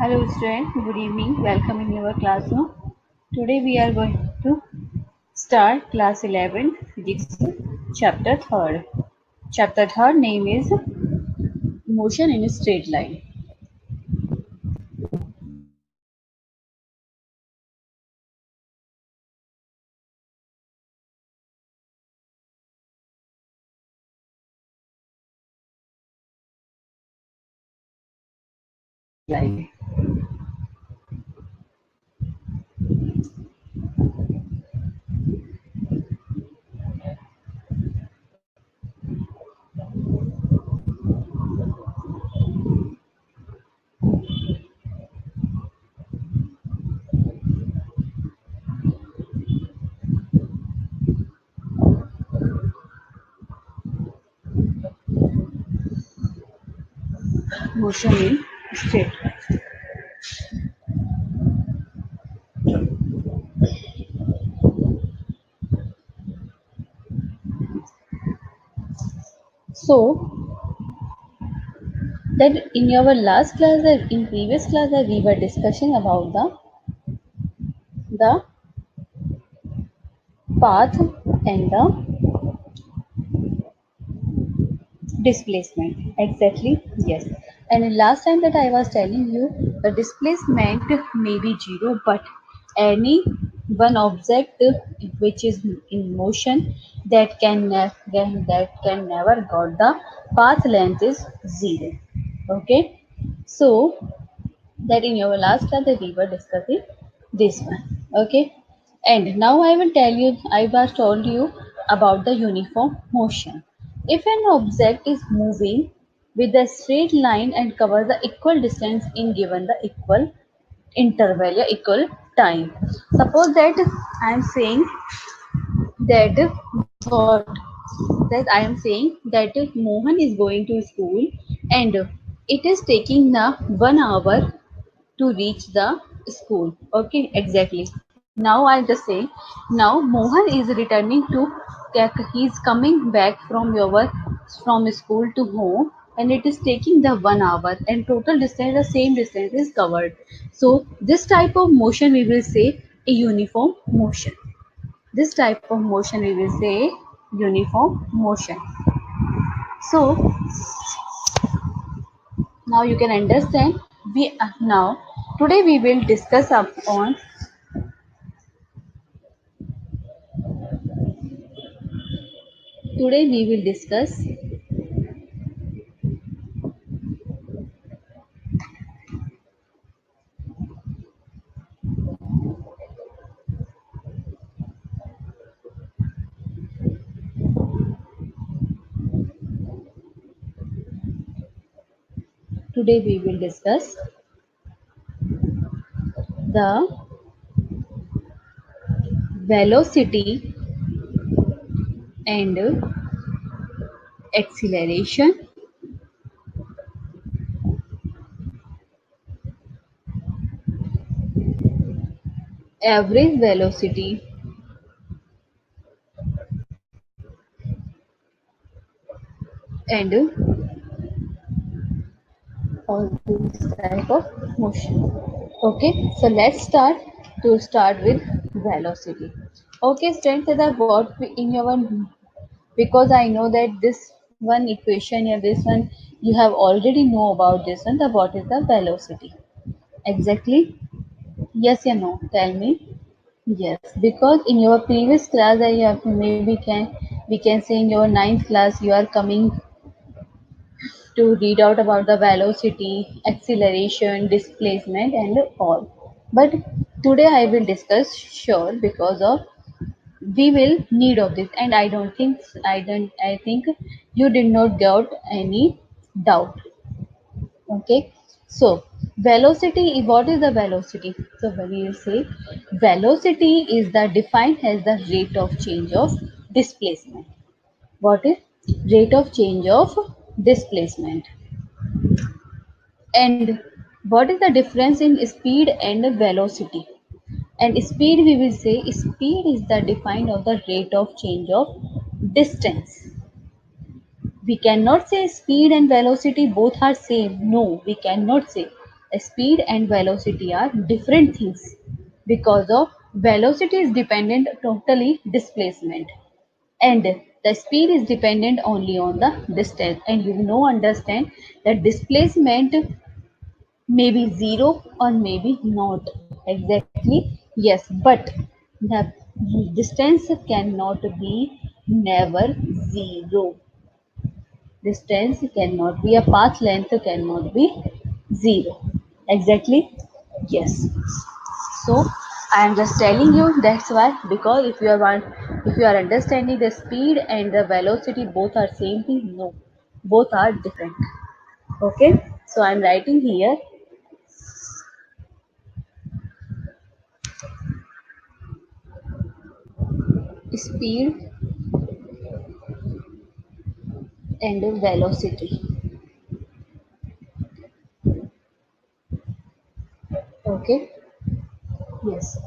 Hello students, good evening. Welcome in your classroom. Today we are going to start class 11 physics chapter 3rd. Chapter 3rd name is motion in a straight line. Line. Motion in straight line. So that in our last class, in previous class, we were discussing about the path and the displacement. Exactly, yes. And last time that I was telling you, the displacement may be zero, but any one object which is in motion that can never got the path length is zero. Okay, so that in your last class that we were discussing this one. Okay, and now I was told you about the uniform motion. If an object is moving with a straight line and covers the equal distance in given the equal interval or equal time. Suppose that I am saying that what that I am saying that Mohan is going to school and it is taking the 1 hour to reach the school. Okay, exactly. Now I just say now Mohan is returning to he's coming back from from school to home and it is taking the 1 hour and total distance the same distance is covered. So this type of motion we will say a uniform motion. This type of motion we will say uniform motion. So now you can understand we now today we will discuss up on today we will discuss today we will discuss the velocity and acceleration, average velocity and all these type of motion. Okay, so let's start with velocity. Okay, students, that what in your because I know that this one equation or this one you have already know about this one. The what is the velocity? Exactly. Yes or no? Tell me. Yes, because in your previous class, I have maybe can we can say in your ninth class you are coming to read out about the velocity, acceleration, displacement, and all. But today I will discuss sure because of we will need of this, and I think you did not get any doubt. Okay, so velocity. What is the velocity? So we will say velocity is the defined as the rate of change of displacement. What is rate of change of displacement? And what is the difference in speed and velocity? And speed we will say speed is the defined of the rate of change of distance. We cannot say speed and velocity both are same. No, we cannot say. speed and velocity are different things because of velocity is dependent totally displacement and the speed is dependent only on the distance, and you know understand that displacement may be zero or maybe not exactly. Yes, but the distance cannot be never zero. Distance cannot be, a path length cannot be zero exactly. Yes, so I am just telling you that's why, because if you are if you are understanding the speed and the velocity both are same thing, no, both are different. Okay, so I am writing here speed and velocity. Okay, yes.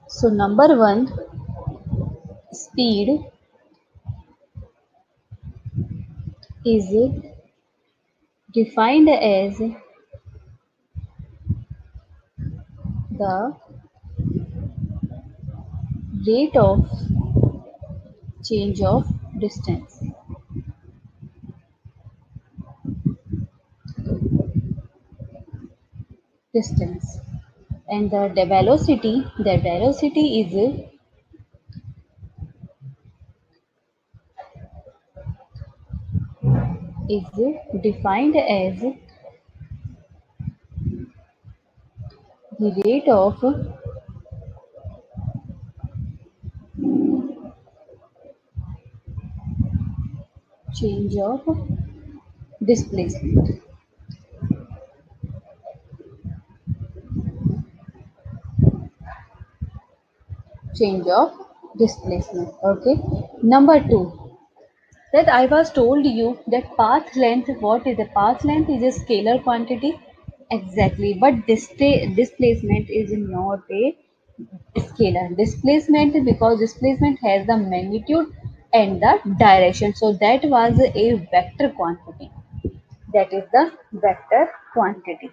So number one, speed is defined as the rate of change of distance. Distance. And the velocity is defined as the rate of change of displacement. Change of displacement. Okay. Number two, that I was told you that path length, what is the path length is a scalar quantity. Exactly, but displacement is not a scalar. Displacement, because displacement has the magnitude and the direction. So that was a vector quantity. That is the vector quantity.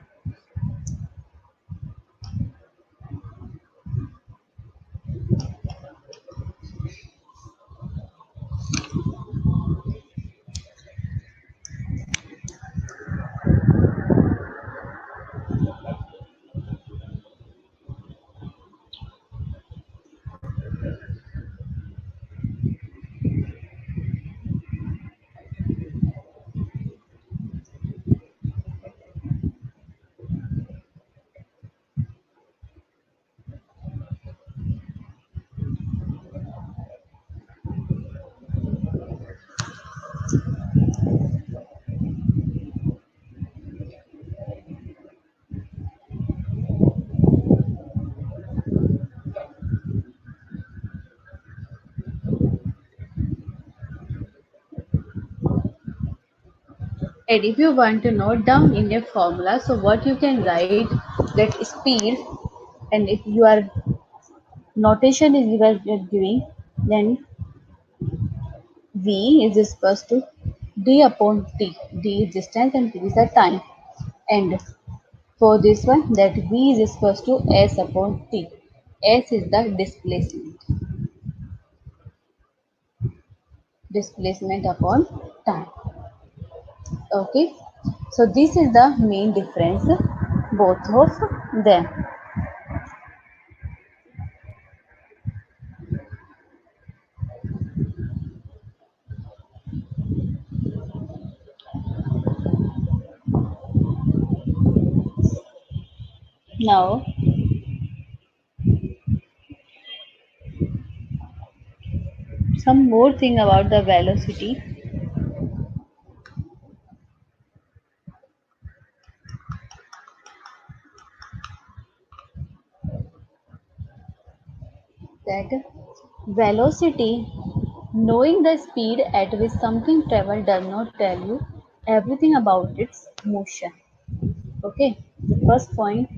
And if you want to note down in a formula, so what you can write that speed, and if you are notation is you are doing, then V is equal to d upon t. D is distance and t is the time. And for this one, that V is equal to S upon t. S is the displacement. Displacement upon time. Okay. So this is the main difference both of them. Now some more thing about the velocity, that velocity, knowing the speed at which something travel does not tell you everything about its motion. Okay, the first point,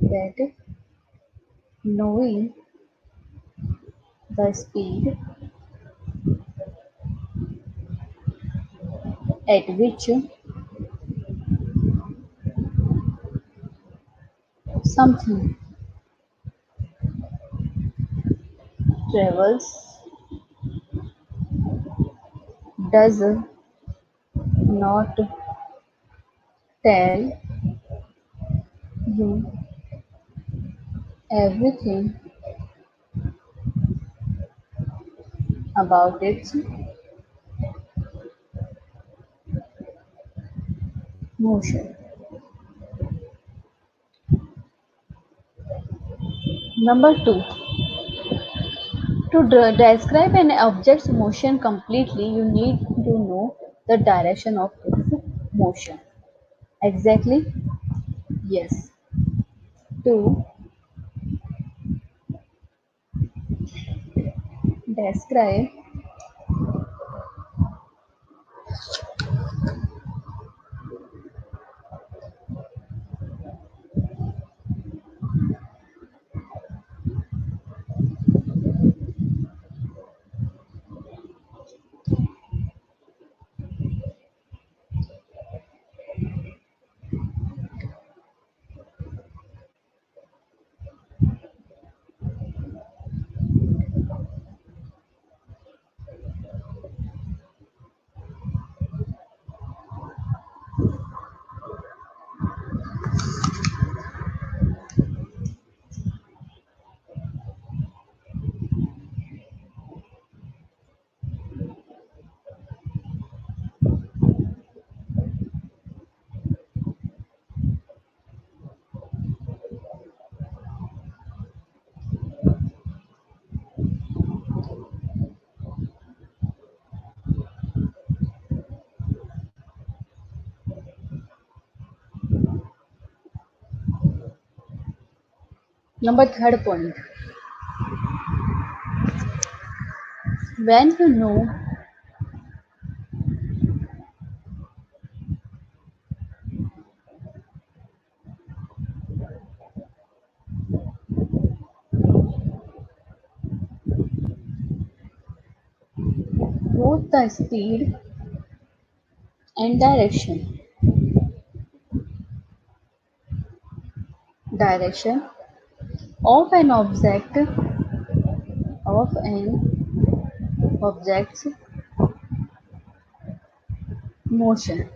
that knowing the speed at which something travels does not tell you everything about its motion. Number two, to describe an object's motion completely, you need to know the direction of its motion. Exactly? Yes. To describe number third point. When you know both the speed and direction of an object's motion,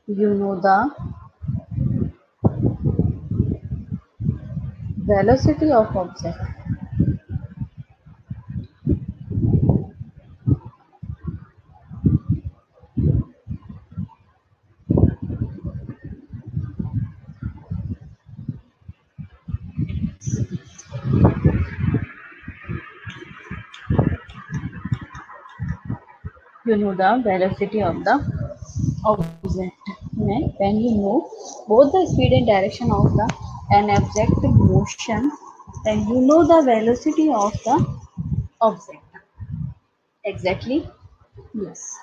you know the velocity of object. You know the velocity of the object. When you know both the speed and direction of the an object motion, then you know the velocity of the object. Exactly? Yes.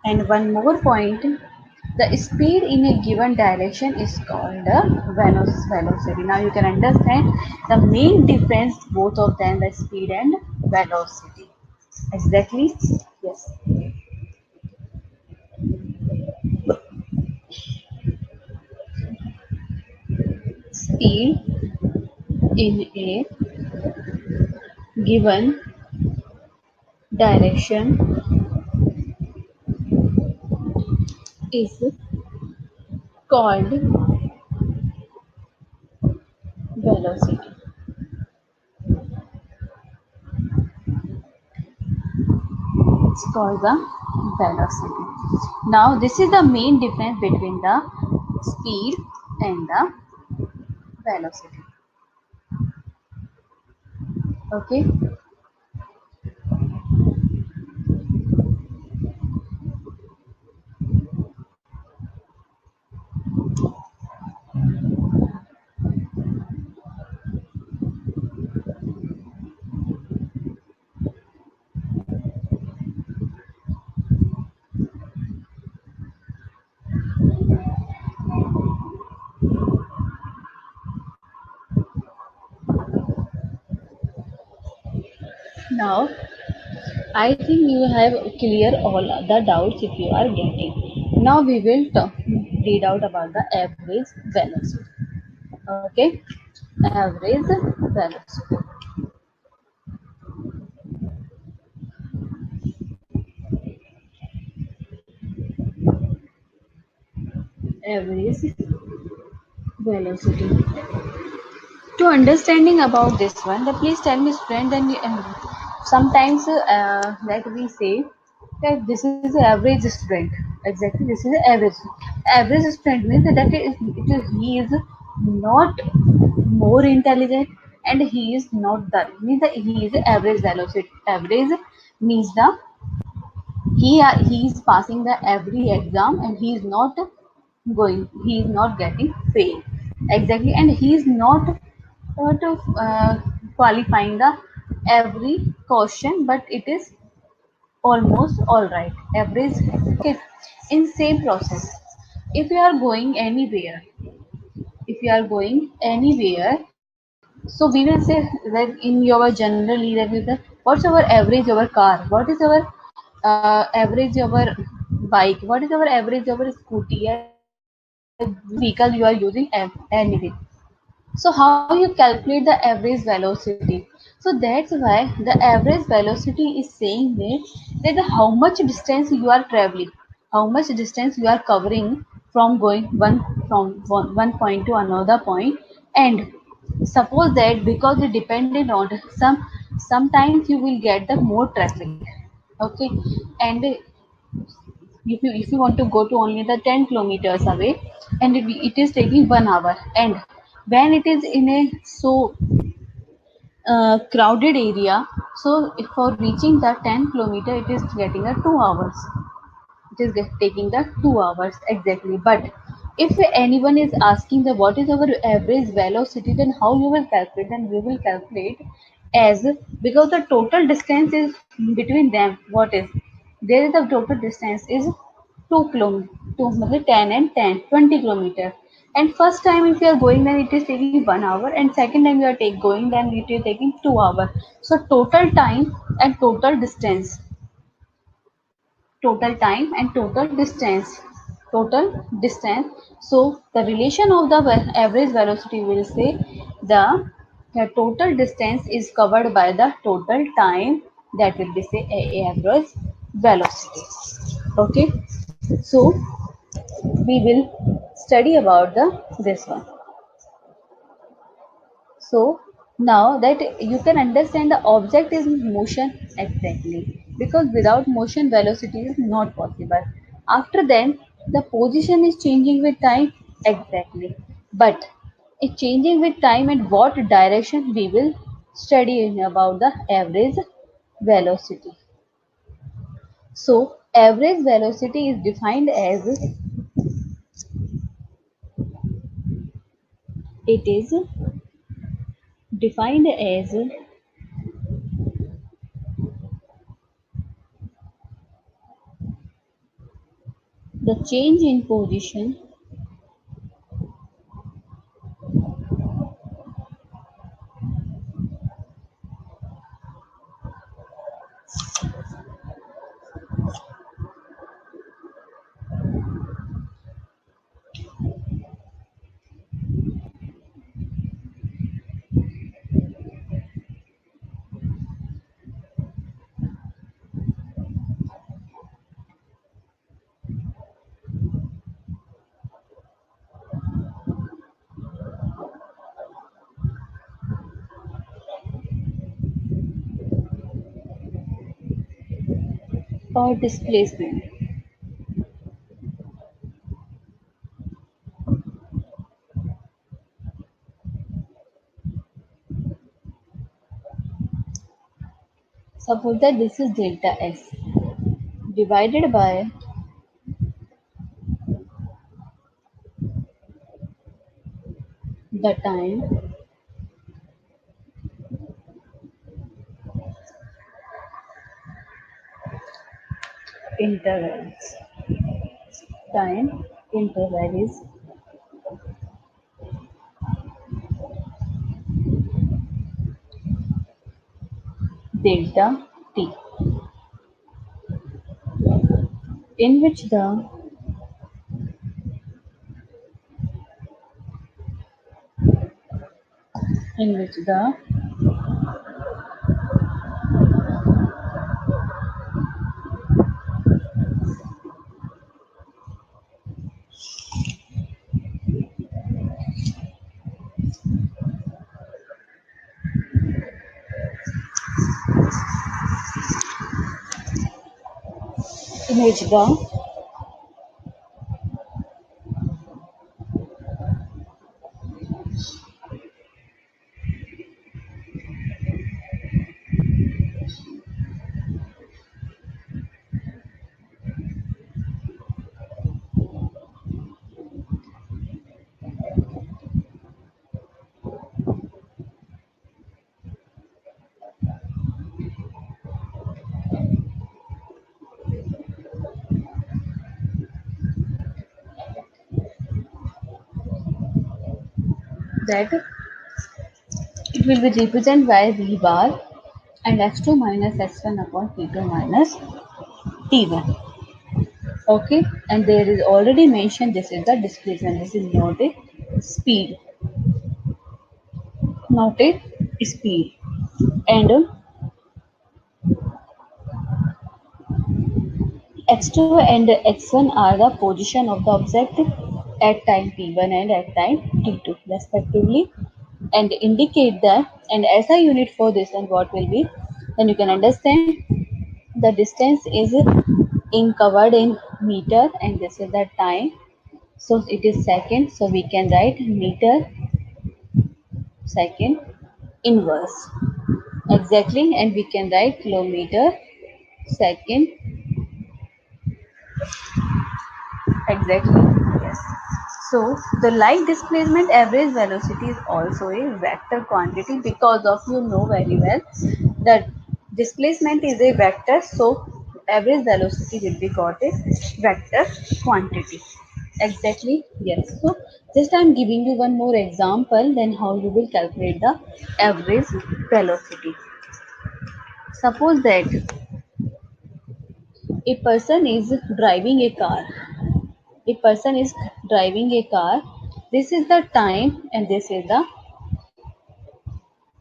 And one more point, the speed in a given direction is called the velocity. Now you can understand the main difference both of them, the speed and velocity. Exactly? Yes. Speed in a given direction is called velocity. It's called the velocity. Now this is the main difference between the speed and the velocity. Okay. Now, I think you have clear all the doubts if you are getting. Now we will read out about the average velocity. Okay, average velocity. Average velocity. To understanding about this one, the please tell me, friend. Then sometimes that we say that this is the average student. Exactly, this is the average. Average student means that he is not more intelligent and he is not dull. Means that he is average velocity. Average means the he is passing the every exam and he is not he is not getting fail exactly, and he is not sort of qualifying the every question, but it is almost all right average. Okay, in same process, if you are going anywhere, if you are going anywhere, so we will say that in your generally that is the what's our average our car, what is our average our bike, what is our average our scooty, vehicle you are using anything. So how you calculate the average velocity? So that's why the average velocity is saying that how much distance you are traveling, how much distance you are covering from going one point to another point. And suppose that because it depended on sometimes you will get the more traffic. Okay, and if you want to go to only the 10 kilometers away, and it is taking 1 hour, and when it is in a so crowded area, so if for reaching the 10 kilometer it is getting a 2 hours, it is taking the 2 hours exactly. But if anyone is asking the what is our average velocity, then how you will calculate? Then we will calculate as, because the total distance is between them, what is there is the total distance is 2 kilometer, 2 मतलब 10 and 10 20 kilometer. And first time if you are going, then it is taking 1 hour, and second time you are going, then it is taking 2 hours. So total time and total time and total distance. So the relation of the average velocity will say the the total distance is covered by the total time, that will be say average velocity. Okay, so we will study about the this one. So now that you can understand the object is in motion exactly, because without motion velocity is not possible. After then the position is changing with time exactly, but it changing with time and what direction we will study in about the average velocity. So average velocity is defined as, it is defined as the change in position or displacement. Suppose that this is delta S divided by the time intervals. Time interval is delta t, in which the in which the in which the that it will be represented by v bar and x2 minus x1 upon t2 minus t1. Okay, and there is already mentioned this is the displacement. This is not a speed, not a speed. And x2 and x1 are the position of the object at time t1 and at time t2 respectively, and indicate that, and SI unit for this and what will be, then you can understand the distance is in covered in meter and this is the time, so it is second, so we can write meter second inverse exactly, and we can write kilometer second exactly. Yes. So the light displacement average velocity is also a vector quantity, because of you know very well that displacement is a vector, so average velocity will be got a vector quantity. Exactly, yes. So just I am giving you one more example, then how you will calculate the average velocity. Suppose that a person is driving a car. A person is driving a car. This is the time and this is the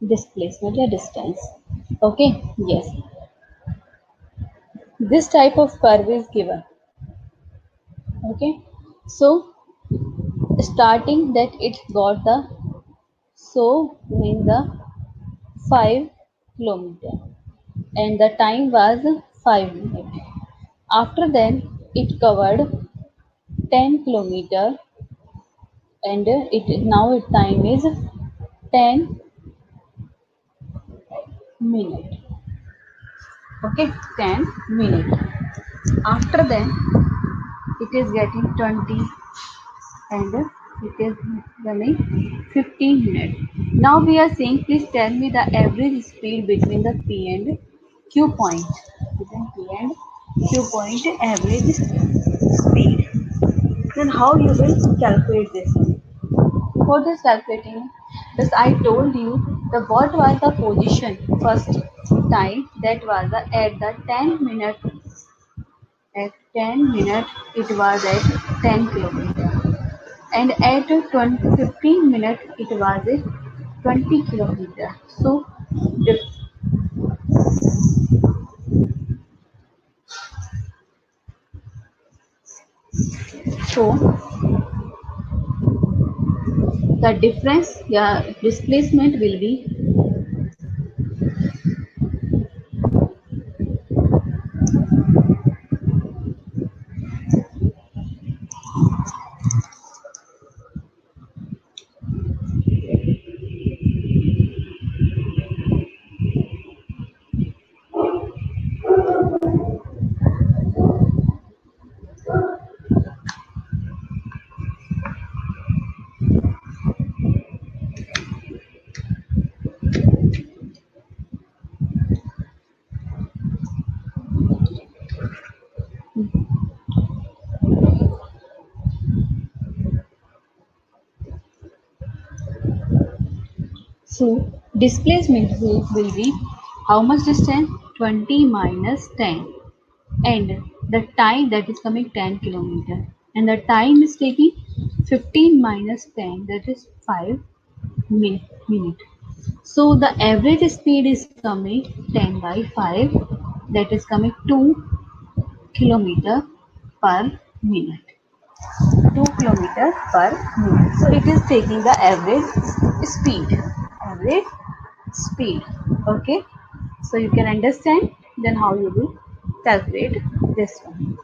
displacement or distance. Okay, yes. This type of curve is given. Okay, so starting that it got the, so mean the 5 kilometer and the time was 5 minutes. After then it covered 10 kilometer and it now its time is 10 minutes. Okay, 10 minutes. After then it is getting 20 and it is running 15 minutes. Now we are saying please tell me the average speed between the P and Q point. Between P and Q point average speed. Then how you will calculate this? For this calculating, thus I told you the what was the position first time, that was the, at the 10 minute, at 10 minutes it was at 10 kilometer and at 15 minutes it was at 20 kilometer. So so the difference, yeah, displacement will be, so displacement will be How much distance? 20 minus 10. And the time that is coming 10 kilometer. And the time is taking 15 minus 10, that is 5 minute. So the average speed is coming 10 by 5, that is coming 2 kilometer per minute. 2 kilometer per minute. So it is taking the average speed. Average speed. Okay. So you can understand then how you will calculate this one.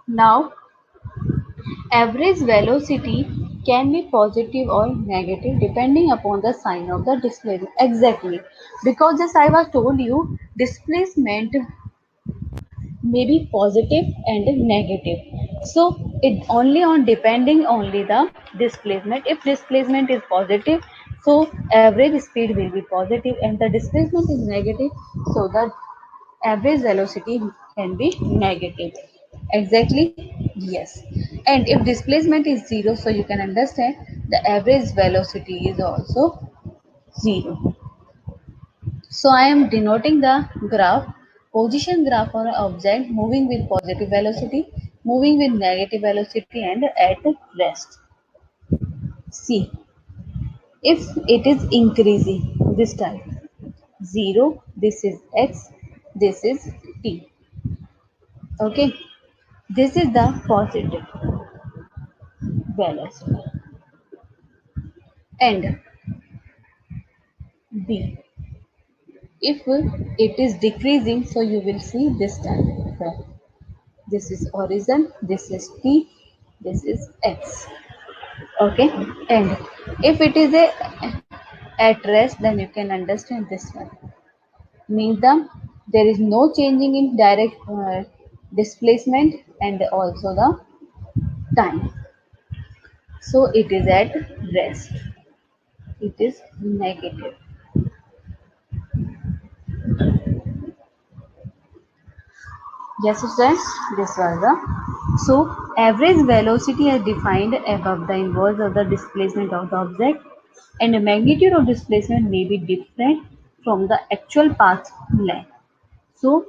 Now average velocity can be positive or negative depending upon the sign of the displacement. Exactly. Because just I was told you displacement may be positive and negative. So it only on depending only the displacement. If displacement is positive, so average speed will be positive, and the displacement is negative, so the average velocity can be negative. Exactly, yes. And if displacement is zero, so you can understand the average velocity is also zero. So I am denoting the graph, position graph for an object moving with positive velocity, moving with negative velocity, and at rest. See, if it is increasing this time, 0, this is x, this is t. Okay, this is the positive velocity. And b, if it is decreasing, so you will see this time. This is origin, this is t, this is x. Okay, and if it is a at rest, then you can understand this one. Means there is no changing in direct displacement and also the time. So it is at rest. It is negative. Yes, students, this was the so average velocity is defined above the inverse of the displacement of the object, and the magnitude of displacement may be different from the actual path length. So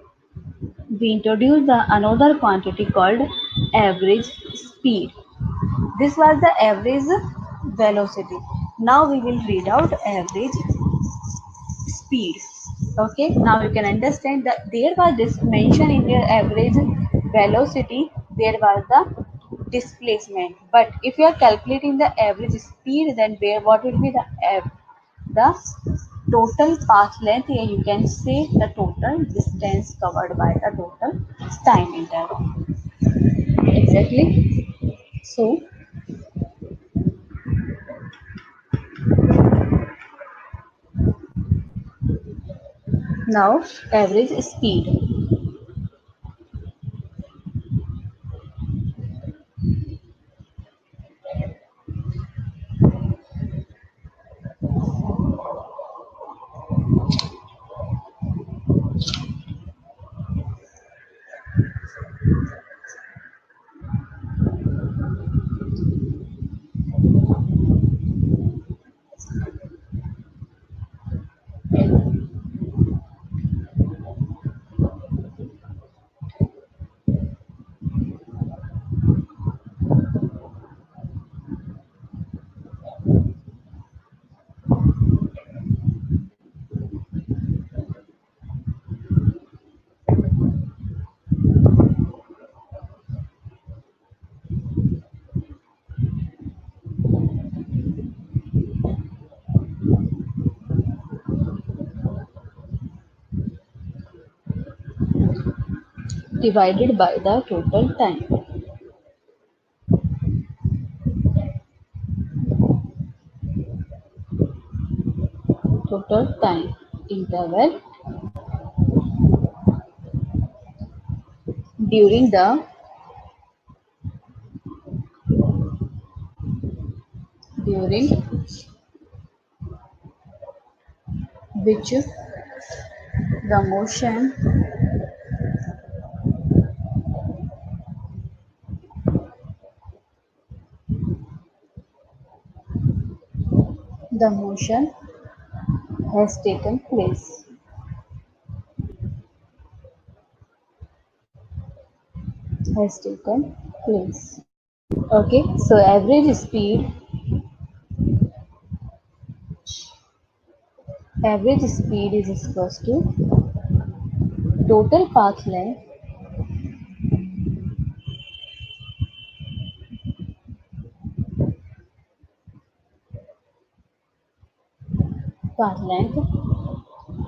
we introduced the another quantity called average speed. This was the average velocity. Now we will read out average speed. Okay, now you can understand that there was this mention in your average velocity, there was the displacement. But if you are calculating the average speed, then where what will be the total path length? Here you can say the total distance covered by the total time interval. Exactly. So now average speed divided by the total time. Total time interval during the during which the motion the motion has taken place. has taken place. Okay, so average speed is equals to total path length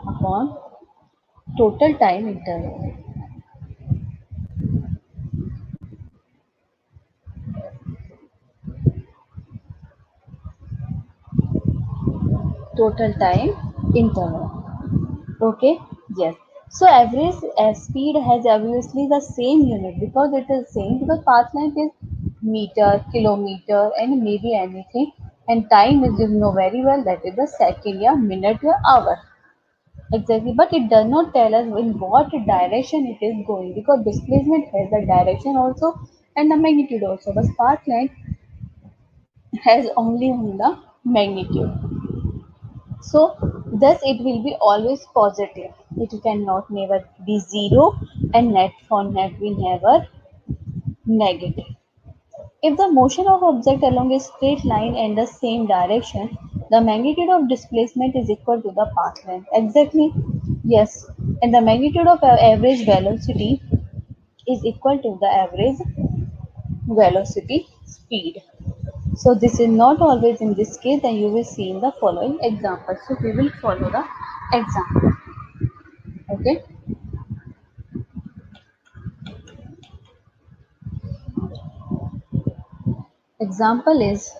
upon total time interval. Total time interval. Okay, yes. So average speed has obviously the same unit because it is same because path length is meter, kilometer, and maybe anything, and time is you know very well that is the second, yeah, minute, or hour. Exactly, but it does not tell us in what direction it is going because displacement has the direction also and the magnitude also. But path length has only the magnitude. So thus it will be always positive. It cannot never be zero and net for net will never negative. If the motion of object along a straight line in the same direction, the magnitude of displacement is equal to the path length. Exactly. Yes. And the magnitude of average velocity is equal to the average velocity speed. So this is not always in this case, and you will see in the following example. So we will follow the example. Okay. Example is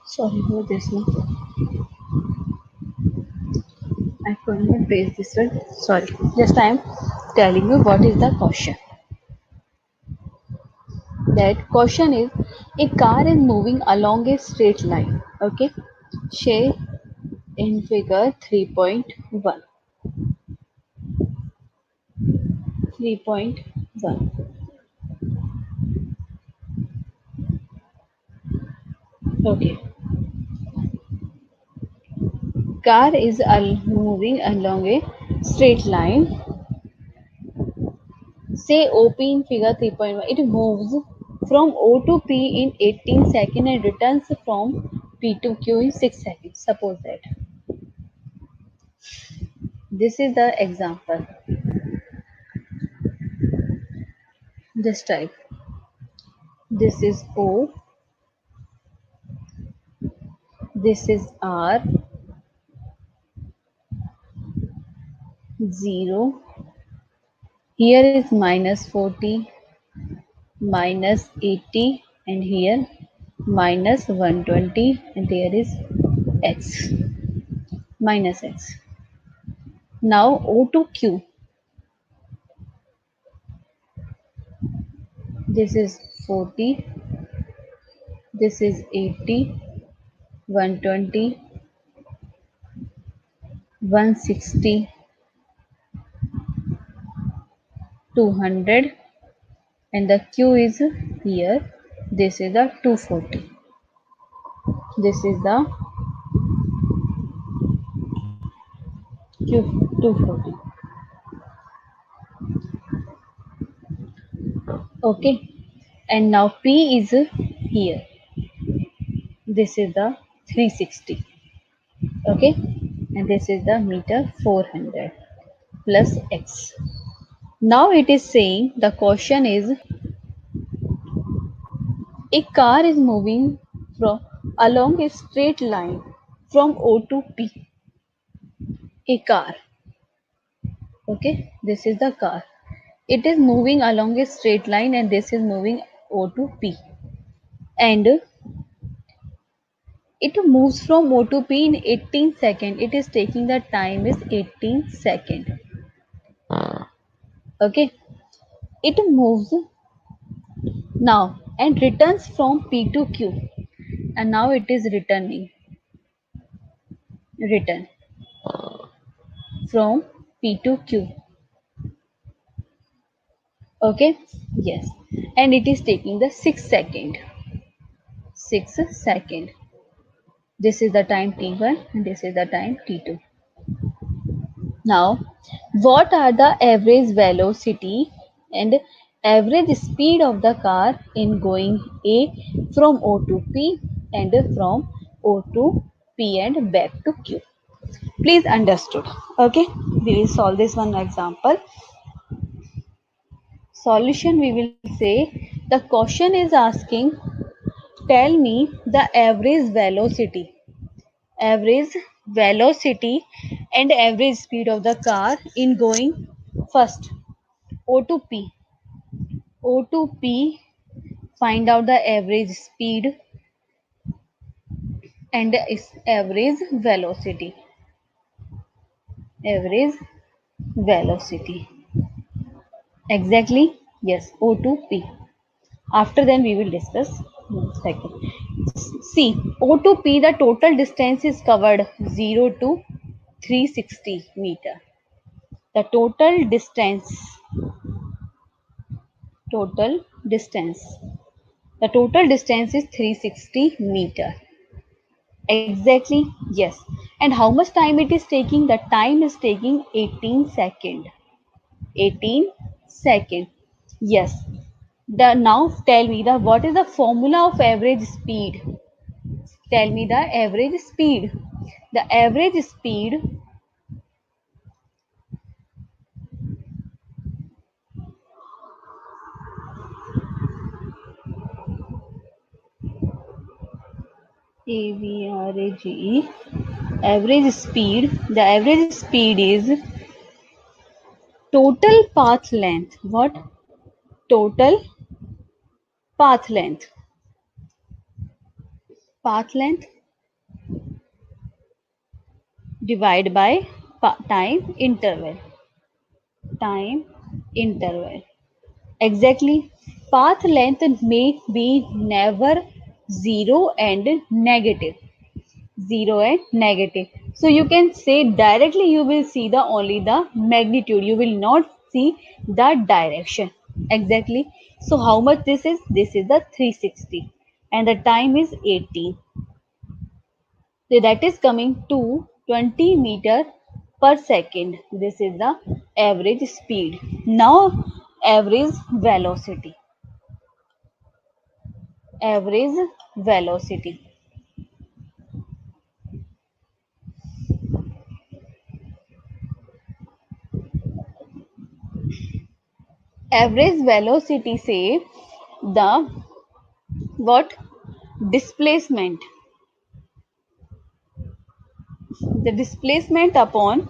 sorry for this one. I could not paste this one. Sorry. Just I am telling you what is the question. That question is a car is moving along a straight line. Okay. Say in figure 3.1. 3.1. Okay. car is moving along a straight line. Say OP in figure 3.1. It moves from O to P in 18 seconds and returns from P to Q in 6 seconds. Suppose that. This is the example. This type. This is O. This is R. 0. Here is minus 40, minus 80, and here minus 120, and there is X. Minus X. Now O to Q. This is 40. This is 80, 120, 160, 200, and the Q is here. This is the 240. This is the Q 240. Okay, and now P is here. This is the 360. Okay, and this is the meter 400 plus X. Now it is saying the question is a car is moving from along a straight line from O to P. A car. Okay, this is the car. It is moving along a straight line and this is moving O to P. And it moves from O to P in 18 seconds. It is taking the time is 18 seconds. Okay, it moves now and returns from P to Q. And now it is return from P to Q. Okay, yes, and it is taking the 6 second. 6 second. This is the time t1 and this is the time t2. Now, what are the average velocity and average speed of the car in going A from O to P and from O to P and back to Q? Please understood. Okay, we will solve this one example. Solution, we will say the question is asking, tell me the average velocity and average speed of the car in going first O to P. O to P, find out the average speed and average velocity. Average velocity. Exactly, yes, O to P. After then we will discuss second. See, O to P, the total distance is covered 0 to 360 meter. The total distance. The total distance is 360 meter. Exactly, yes. And how much time it is taking? The time is taking 18 second. 18 second. Yes. Now tell me what is the formula of average speed? Tell me the average speed. The average speed AVRAGE, average speed. The average speed is total path length. What? Total path length. Path length divided by time interval. Time interval. Exactly. Path length may be never 0 and negative. 0 and negative. So you can say directly you will see only the magnitude. You will not see the direction. Exactly. So how much this is? This is the 360 and the time is 18. So that is coming to 20 meter per second. This is the average speed. Now average velocity. Average velocity. Average velocity say the what displacement, the displacement upon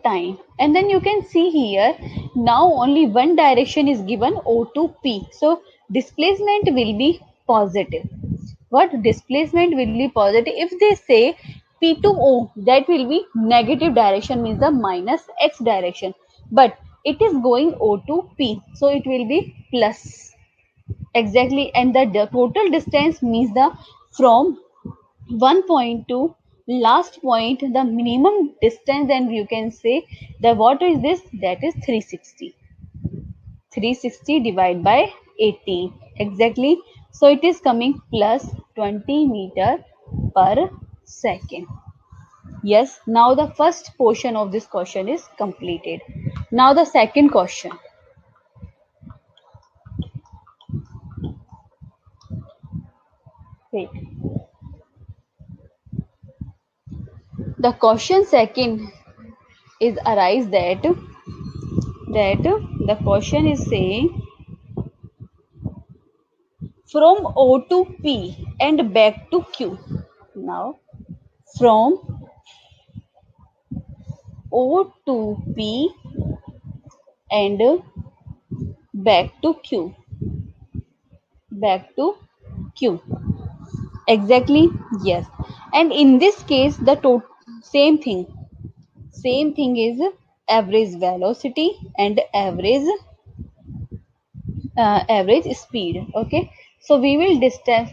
time. And then you can see here, now only one direction is given, O to P. So displacement will be positive. What displacement will be positive? If they say P to O, that will be negative direction, means the minus X direction. But it is going O to P, so it will be plus. Exactly, and the total distance means the from one point to last point, the minimum distance, and you can say that what is this, that is 360. 360 divided by 18, exactly. So it is coming plus 20 meter per second. Yes, now the first portion of this question is completed. Now the second question. Wait. The question second is arise that the question is saying from O to P and back to Q. Now, from O to P and back to Q. Back to Q. Exactly, yes. And in this case, the same thing. Same thing is average velocity and average speed. Okay. So we will discuss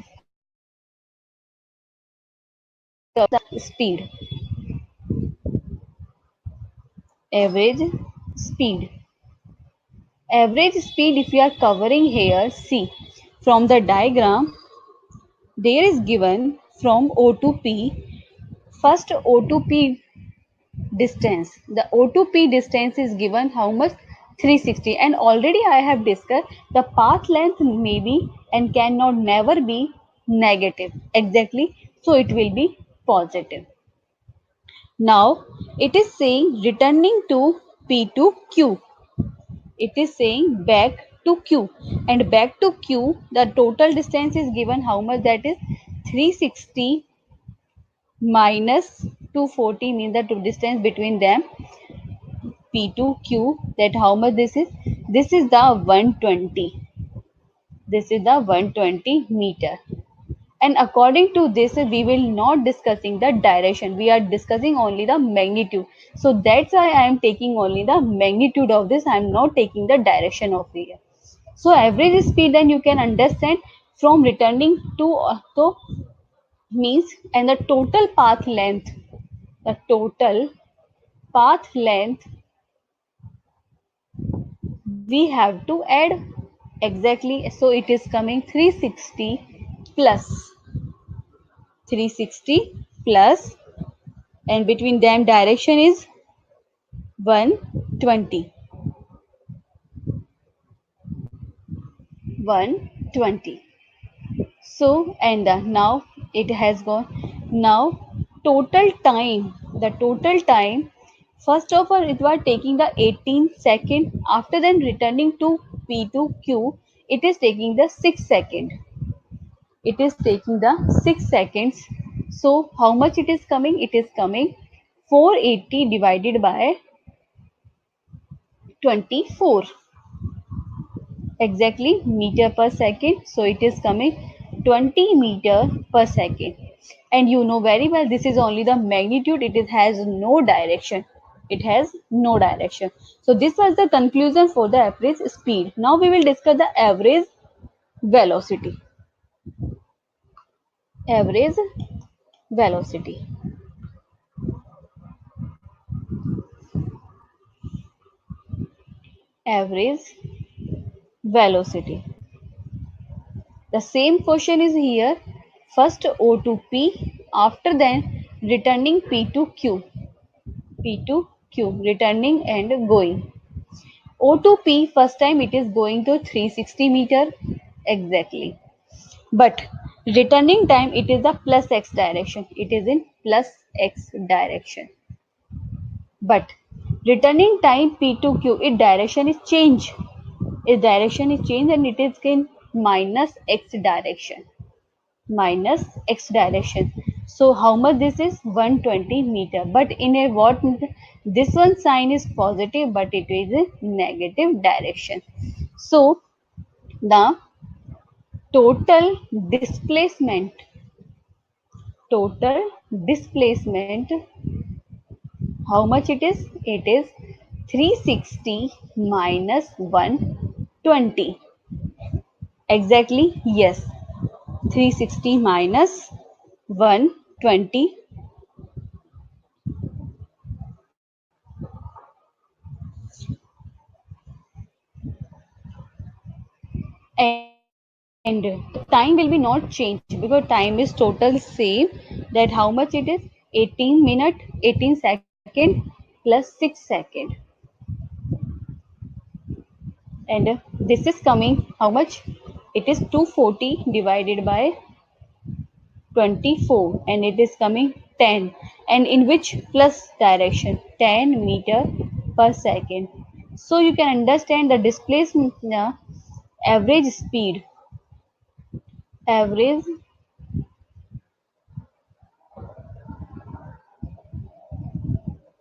the speed. Average speed. Average speed, if you are covering here, see from the diagram, there is given from O to P. First O to P distance. The O to P distance is given how much? 360. And already I have discussed the path length may be and cannot never be negative. Exactly. So it will be positive. Now it is saying returning to P to Q. It is saying back to Q, and back to Q the total distance is given how much, that is 360 minus 240, means the distance between them, P to Q, that how much this is the 120, this is the 120 meter. And according to this, we will not discussing the direction, we are discussing only the magnitude. So that's why I am taking only the magnitude of this, I am not taking the direction of the air. So average speed, then you can understand from returning to so means, and the total path length we have to add, exactly. So it is coming plus 360 plus, and between them direction is 120. 120. So and now it has gone. Now total time, first of all it was taking the 18 second, after then returning to P to Q it is taking the 6 second, it is taking the 6 seconds. So how much it is coming? It is coming 480 divided by 24, exactly, meter per second. So it is coming 20 meter per second. And you know very well this is only the magnitude, it has no direction, it has no direction. So this was the conclusion for the average speed. Now we will discuss the average velocity. Average velocity. Average velocity. The same question is here. First O to P, after then returning P to Q. P to Q, returning and going. O to P, first time it is going to 360 meter exactly. But returning time it is the plus x direction. It is in plus x direction. But returning time P to Q, its direction is change. Its direction is change and it is in minus x direction. Minus x direction. So how much this is? 120 meter. But in a what? This one sign is positive, but it is a negative direction. So the total displacement, total displacement, how much it is? It is 360 minus 120. Exactly, yes. 360 minus 120. And time will be not changed because time is total same. That how much it is? 18 minute, 18 second plus 6 second. And this is coming how much? It is 240 divided by 24 and it is coming 10. And in which plus direction? 10 meter per second. So you can understand the displacement, average speed, average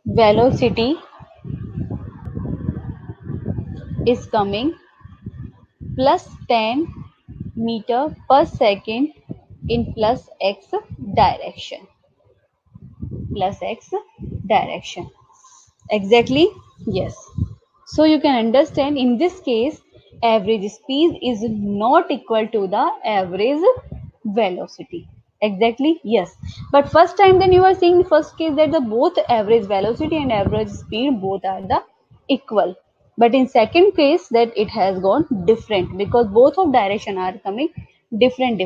velocity is coming plus 10 meter per second in plus x direction. Plus x direction. Exactly? Yes. So you can understand in this case, average speed is not equal to the average velocity. Exactly? Yes. But first time then you are seeing first case that the both average velocity and average speed both are the equal. But in second case that it has gone different because both of direction are coming different.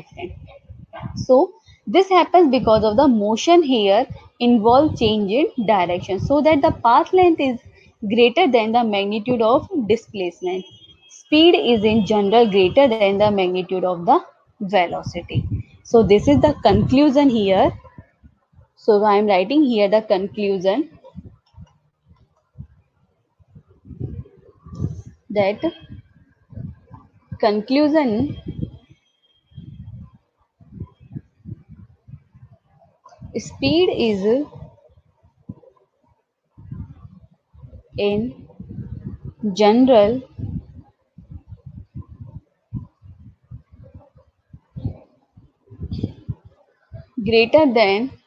So this happens because of the motion here involve change in direction so that the path length is greater than the magnitude of displacement. Speed is in general greater than the magnitude of the velocity. So this is the conclusion here. So I am writing here the conclusion that conclusion speed is in general greater than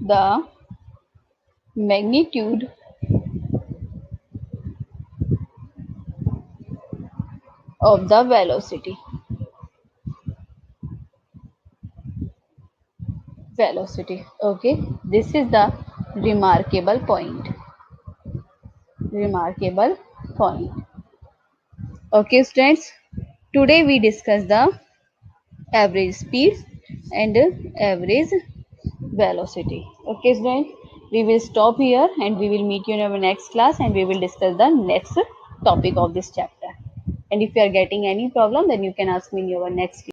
the magnitude of the velocity. Okay, this is the remarkable point. Remarkable point. Okay, students, today we discuss the average speed and average velocity. Okay, students, we will stop here and we will meet you in our next class and we will discuss the next topic of this chapter. And if you are getting any problem, then you can ask me in your next class.